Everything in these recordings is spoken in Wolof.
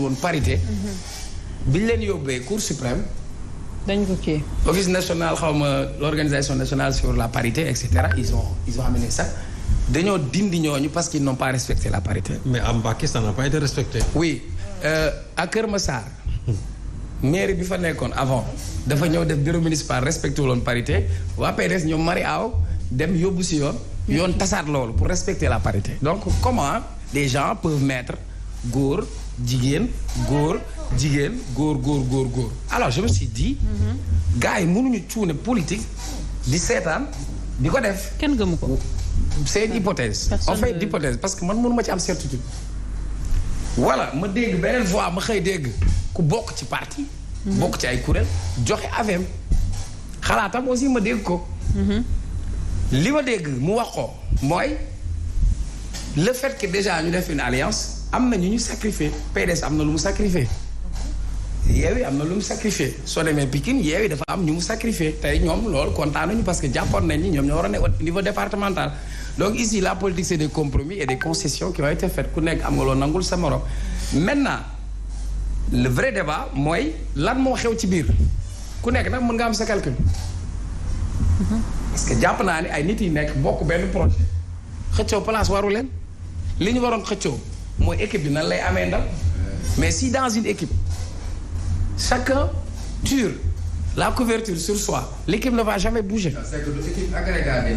woon parité. biñ leen yóbbee Cour suprême. dañ ko kii. office national xaw ma l'organisation nationale sur la parité et cetera ils ont amené ça dañoo dindi ñooñu parce qu'ils n'ont pas respecté la parité. mais à Mbacké ça n'a pas été respecté. oui à Kër Massar. mairie bi fa nekkoon avant dafa ñëw def bureau municipal respecté wuloon parité waa PDS ñoom mari aaw dem yóbbu si yoon tasaat loolu pour respecter la parité. donc comment des gens peuvent mettre góor jigéen góor jigéen góor. alors je me suis dit. gars yi mënuñu cuune politique di seetaan di ko def. kenn gëmu ko. c'est une hypothèse. on fait d'hypothèse parce que man mënuma ci am certitude. voilà ma dégg beneen voix ma xëy dégg ku bokk ci parti. bokk ci ay kuréel joxe avem xalaatam aussi ma dégg ko. li ma dégg mu wax ko mooy le fait que déjà ñu def une alliance am na ñu sacrifié PDS am na lu mu sacrifié. Yewwi am na lu mu sacrifié soo demee Pikine Yewwi dafa am ñu mu sacrifié tey ñoom loolu kontaan nañu parce que jàppoon nañ ni ñoom ñoo war a nekk au niveau départemental. donc ici la politique c'est des compromis et des concessions qui ont été faites ku nekk am nga loo nangul sa morom maintenant le vrai débat mooy lan moo xew ci biir ku nekk nag mën nga am sa calcul. parce que jàpp naa ni ay nit yi nekk bokk benn projet xëccoo place waru leen li ñu waroon xëccoo mooy équipe bi nan lay amee ndam mais si dans une équipe chacun tire la couverture sur soi l'équipe ne va jamais bouger. c'est que l'équipe agrégée.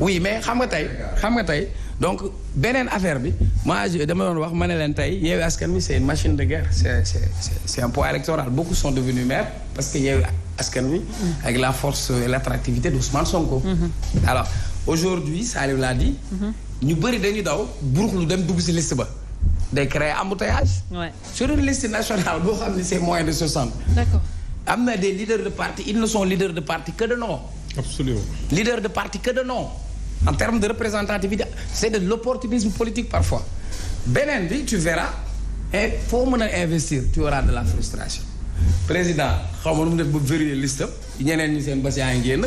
oui mais xam nga tey donc beneen affaire bi moi dama doon wax ma ne leen tey Yewwi Askan Wi c'est une machine de guerre c'est un poids électoral beaucoup sont devenus maires parce que Yewwi Askan Wi avec la force et l'attractivité d'Ousmane Sonko. alors aujourd'hui Saliou l'a dit. ñu bëri dañu daw buruxlu dem dugg ci liste ba. day créer embouteillage. sur une liste nationale boo xam ne c'est moins de 60. d'accord. am na des leaders de parti ils ne sont leaders de parti que de nom. absolument. leaders de parti que de nom. en termes de représentativité c'est de l'opportunisme politique parfois. beneen bi tu verras et foo mën a investir tu auras de la frustration. président xaw ma nu mu def ba vérifier liste ñeneen ñi seen bés yaa ngi génn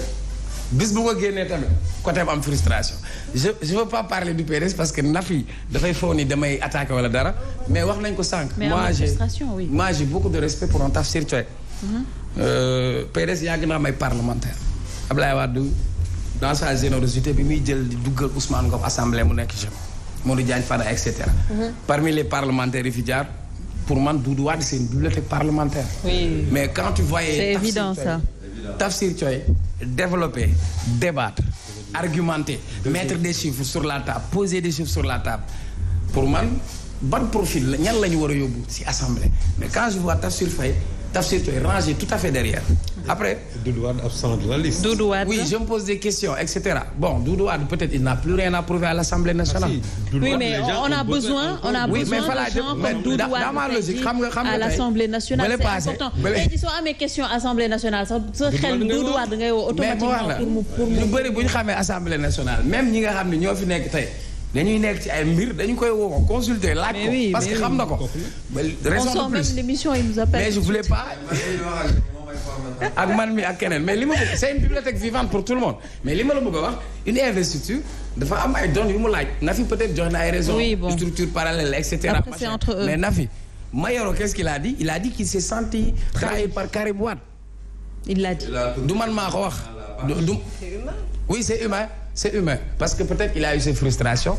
bis bu ko génnee tamit côté am frustration je veux pas parler du PDS parce que Nafi dafay foog ni damay attaquer wala dara mais wax nañ ko sànq. moi j'ai beaucoup de respect pour un Tafsir Thioye. PDS yàgg naa may parlementaire Ablaye Wade dans sa générosité bi muy jël di duggal Ousmane Ngom assemblée mu nekk jeune Modou Diagne Fada et cetera. parmi les parlementaires yi fi jaar pour man Doudou Wade c'est une bibliothèque parlementaire. oui mais quand tu voyais. c'est évident ça. Tafsir Thioye développer débattre argumenter mettre des chiffres sur la table poser des chiffres sur la table pour man ban profil la ñan la ñu war a yóbbu ci assemblée mais quand je vois Tafsir Thioye rangé tout à fait derrière. Après. Doudou Wade absent de la liste. Doudou Wade. Oui, je me pose des questions, etc. Bon, Doudou Wade, peut-être il n'a plus rien à prouver à l'Assemblée nationale. Oui, mais on a besoin de gens comme Doudou Wade à l'Assemblée nationale. C'est important. Et ils sont à mes questions Assemblée nationale. Ça xel Doudou Wade ngay woo automatiquement pour ñu bëri bu ñu xamee Assemblée nationale même ñi nga xam ne ñoo fi nekk tey. dañuy nekk ci ay mbir dañu koy woo consulter laaj ko parce que xam na ko. raison de plus l'émission il nous appelle. mais je voulais pas. ak man mi ak keneen mais li ma bëgg c'est une bibliothèque vivante pour tout le monde mais li ma la bëgg a wax une investiture dafa am ay données yu mu laaj Nafi peut-être jox na ay raisons. structure parallèle et cetera. Après, c'est entre eux. mais Nafi Mayoro qu'est-ce qu'il a dit il a dit qu'il s'est senti trahi par Karim Wade. il l'a dit. du man maa ko wax. oui c'est humain. C'est humain parce que peut-être il a eu ses frustrations.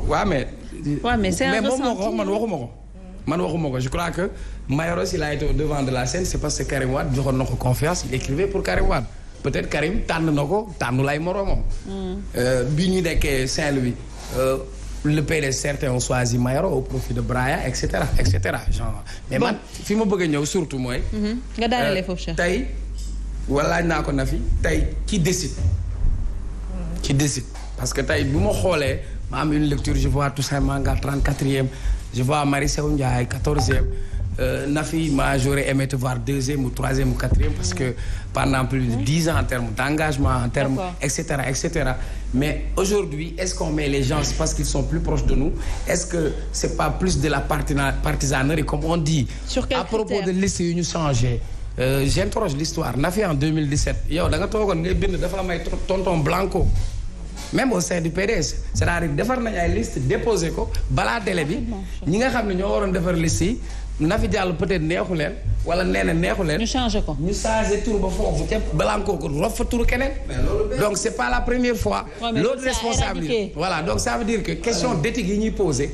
Ouais, mais c'est un ressenti. man waxuma ko je crois que Mayoro s'il a été au devant de la scène c'est parce que Karim Wade joxoon na ko confiance il écrivait pour Karim Wade peut-être Karim tànn na ko tànnu lay moroomam. bi ñu nekkee Saint-Louis le PDS certains ont choisi Mayoro au profit de Braya et cetera genre. mais man fi ma bëgg a ñëw surtout mooy. nga daanalee foofu Cheikh. tey walaaj naa ko na fi tey qui décide parce que tey bu ma xoolee ma am une lecture je vois Toussaint Manga 34e je vois Marie Séou Ndiaye 14e Nafi ma j'aurais aimé te voir 2e ou 3e ou 4e parce que pendant plus de 10 ans en termes d'engagement en termes etc. mais aujourd'hui est-ce qu'on met les gens parce qu'ils sont plus proches de nous est-ce que c'est pas plus de la partisanerie comme on dit à propos de liste yu ñu changé j'interroge l'histoire Nafi en 2017 yow da nga toogoon ngay bind dafa am ay tonton Blanco même au sein du PDS c'est-à-dire defar nañ ay liste déposé ko balaa délai bi ñi nga xam ne ñoo waroon defar liste yi Nafi Diallo peut-être neexu leen wala nee na neexu leen. ñu changé ko ñu changé tur ba foofu ca balaa nga ko rof fa turu keneen. donc c'est pas la première fois. l'autre responsabilité voilà donc ça veut dire que question d'éthique yi ñuy posé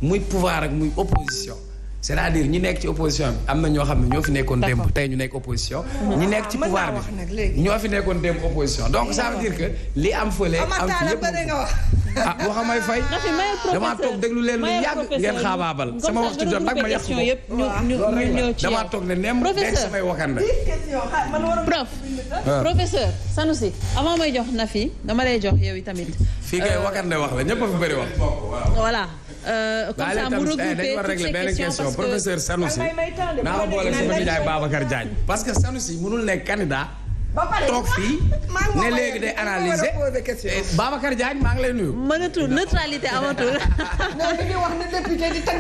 muy pouvoir ak muy opposition. c'est-à-dire ñi nekk ci opposition bi am na ñoo xam ne ñoo fi nekkoon démb tey ñu nekk opposition. ñi nekk ci pouvoir bi ñoo fi nekkoon démb opposition donc ça veut dire que li am fële am fi yëpp ah waxamay fay. damaa toog déglu leen lu yàgg ngeen xaabaabal sama waxtu jot nag ma yàq ko damaa toog ne nem dégg samay wakanda. professeur Sanoussi avant may jox Nafi dama lay jox yow tamit. fii kay wakande wax la ñëpp a fi bëri wax. voilà. comme ça mu regrouper toutes ces questions parce que professeur Sanoussi naa ma boole sama nijaay Babacar Diagne parce que Sanoussi mënul nekk candidat toog fii ne léegi day analyser Babacar Diagne maa ngi lay nuyu. mënatul neutralité amatul.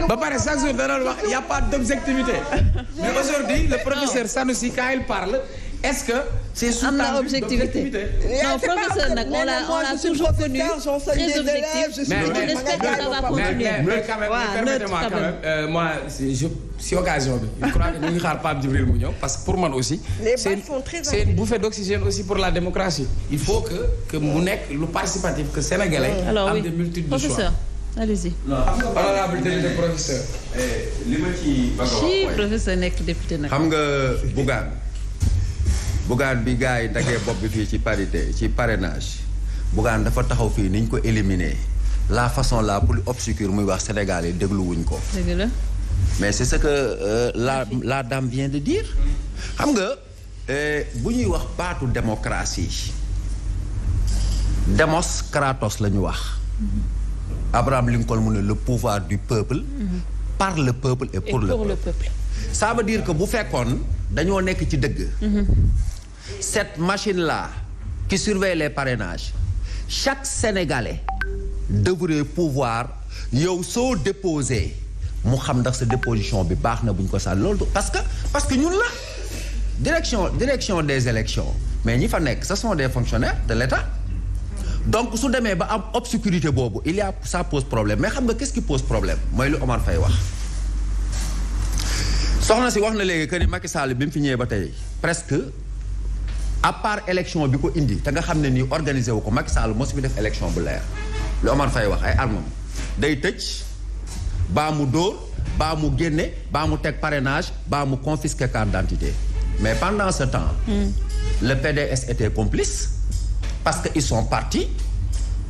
ba pare chaque jour da doon wax y a pas d'objectivité mais aujourd'hui le professeur Sanoussi quand il parle est-ce que c'est sous objectivité non professeur nag on l'a toujours connu très objectif mais j'espère que ça va continuer mais quand même permettez-moi quand même moi si occasion bi je crois que ñu ngi xaar Pape Djibril mu ñëw parce que pour man aussi c'est une bouffée d'oxygène aussi pour la démocratie il faut que mu nekk lu participatif que sénégalais am des multitudes de choix. Allez-y. non honorable député professeur. li ma ci bëgg a wax si professeur nekk député nag. xam nga Bougane bi gars yi dagee bopp bi fii ci parité ci parrainage Bougane dafa taxaw fii ni ñu ko éliminer la façon la plus obscure muy wax Sénégal yi dégluwuñ ko. dëgg la. mais c'est ce que la dame vient de dire. xam nga bu ñuy wax baatu démocratie Demos Kratos la ñu wax. Abraham Lincoln mu ne le pouvoir du peuple. par le peuple et pour le peuple. ça veut dire que bu fekkoon dañoo nekk ci dëgg. cette machine-là qui surveille les parrainages chaque Sénégalais devrait pouvoir yow soo déposé mu xam ndax sa déposition bi baax na bu ñu ko sax loolu parce que ñun la direction des élections mais ñi fa nekk ce sont des fonctionnaires de l'État donc su demee ba am obscurité boobu ça pose problème mais xam nga qu'est-ce qui pose problème mooy lu Omar Faye wax soxna si wax na léegi que ni Macky Sall bi mu fi ñëwee ba tey presque à part élection bi ko indi te nga xam ne nii organisé wu ko Macky Sall moo si fi def élection bu leer lu Omar Faye wax ay armam day tëj baa mu dóor baa mu génne baa mu teg parrainage baa mu confisquer carte d'identité mais pendant ce temps le PDS était complice parce que ils sont partis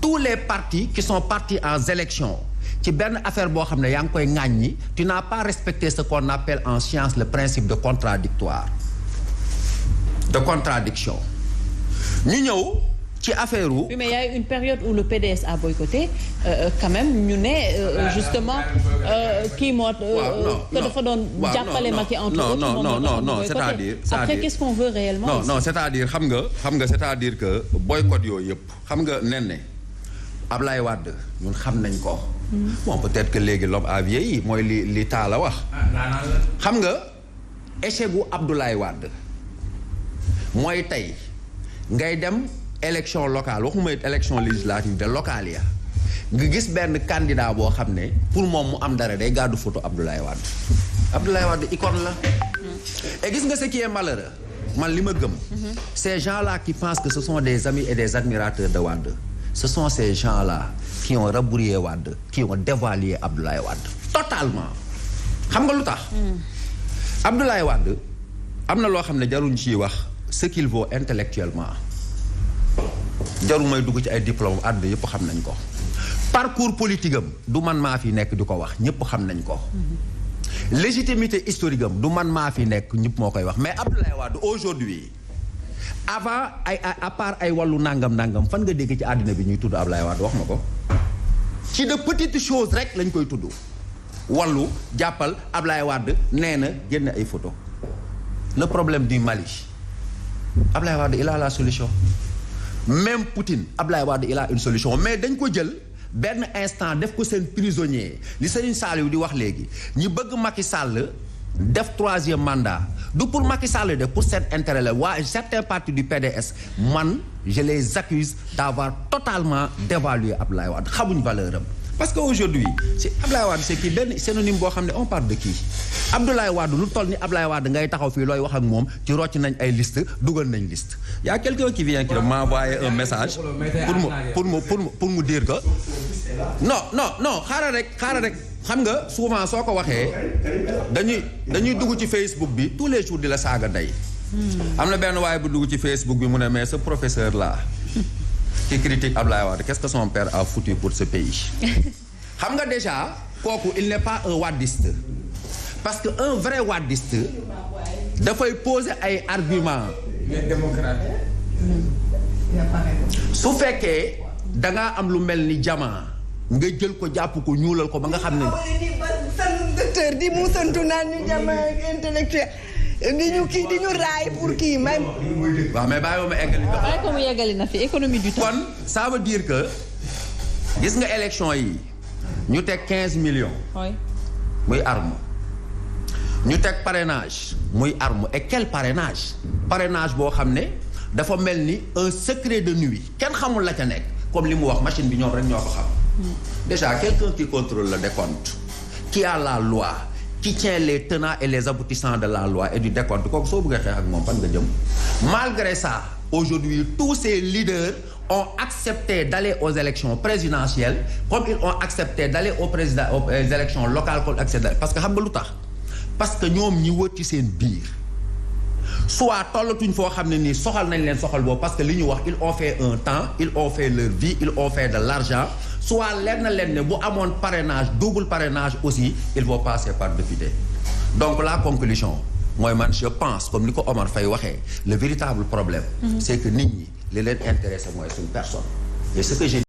tous les partis qui sont partis en élection ci benn affaire boo xam ne yaa ngi koy ŋàññi tu n'as pas respecté ce qu'on appelle en science le principe de contradiction ñu ñëw ci affaire wu. oui mais il y a eu une période où le PDS a boycotté quand même ñu ne justement kii moo. que dafa doon jàppale Macky entre autres. non c'est-à-dire après qu'est-ce qu'on veut réellement. non c'est-à-dire xam nga c'est-à-dire que boycott yooyu yëpp xam nga nen ne Ablaye Wade ñun xam nañ ko. bon peut-être que léegi l'homme a vieilli mooy li Talla wax. xam nga échec gu Abdoulaye Wade mooy tey ngay dem. élection locale waxuma élection législative de locale ya nga gis benn candidat boo xam ne pour moom mu am dara day gàddu photo Abdoulaye Wade icône la et gis nga ce qui est malheureux man li ma gëm ces gens-là qui pensent que ce sont des amis et des admirateurs de Wade ce sont ces gens-là qui ont rabroué Wade qui ont dévoilé Abdoulaye Wade totalement xam nga lu tax Abdoulaye Wade am na loo xam ne jaruñ ciy wax ce qu'il vaut intellectuellement jarul may dugg ci ay diplôme àdduna yëpp xam nañ ko parcours politique am du man maa fi nekk di ko wax ñëpp xam nañ ko légitimité historique am du man maa fi nekk ñëpp moo koy wax mais Abdoulaye Wade aujourd'hui avant à part ay wàllu nangam fan nga dégg ci àddina bi ñuy tudd Abdoulaye Wade wax ma ko ci de petites choses rek lañ koy tudd wàllu jàppal Abdoulaye Wade nee na génn ay photo le problème du Mali Abdoulaye Wade il a la solution même Poutine Abdoulaye Wade il a une solution mais dañ ko jël benn instant def ko seen prisonnier li Serigne Saliou di wax léegi ñi bëgg Macky Sall def 3e mandat du pour Macky Sall de pour cet intérêt la waa certains partis du PDS man je les accuse d'avoir totalement dévalué Abdoulaye Wade xamuñ valeur am parce que aujourd'hui si Abdoulaye Wade c'est kii benn synonyme boo xam ne on parle de qui Abdoulaye Wade lu toll ni Abdoulaye Wade ngay taxaw fii looy wax ak moom ci rocc nañ ay liste dugal nañ liste y a quelqu'un qui vient qui m'envoyer un message pour mu dire que non xaaral rek xam nga souvent soo ko waxee dañuy dugg ci Facebook bi tous les jours di la saaga ndey am na benn waaye bu dugg ci Facebook bi mu ne mais ce professeur là qui critique Abdoulaye Wade qu'est-ce que son père a foutu pour ce pays xam nga déjà kooku il n'est pas un wadiste parce que un vrai wadiste dafay poser ay arguments su fekkee dangaa am lu mel ni jamaa nga jël ko jàpp ko ñuulal ko ba nga xam ne docteur di mu santu naan ñu jamaa intellectuel di ñu raay pour kii may waaw mais bàyyi ma eggali bàyyi ko mu yeggali na fi économie du temps kon ça veut dire que gis nga élection yi ñu teg 15 millions muy arme ñu teg parrainage muy arme et quel parrainage boo xam ne dafa mel ni un secret de nuit kenn xamul la ca nekk comme li mu wax machine bi ñoom rek ñoo ko xam déjà quelqu'un qui contrôle le décompte qui a la loi qui tient les tenants et les aboutissants de la loi et du décompte kooku soo bëggee xeex ak moom fan nga jëm malgré ça aujourd'hui tous ces leaders ont accepté d'aller aux élections présidentielles comme ils ont accepté d'aller aux élections locales comme accepté parce que xam nga lu tax parce que ñoom ñi wër ci seen biir soit tollatuñ foo xam ne nii soxal nañ leen soxal boobu parce que li ñu wax ils ont fait un temps ils ont fait leur vie ils ont fait de l'argent soit leer na leen ne bu amoon parrainage double parrainage aussi il faut passer par député donc la conclusion mooy man je pense comme ni ko Omar Faye waxee le véritable problème c'est que nit ñi li leen intéressé mooy suñu personne et ce que j'ai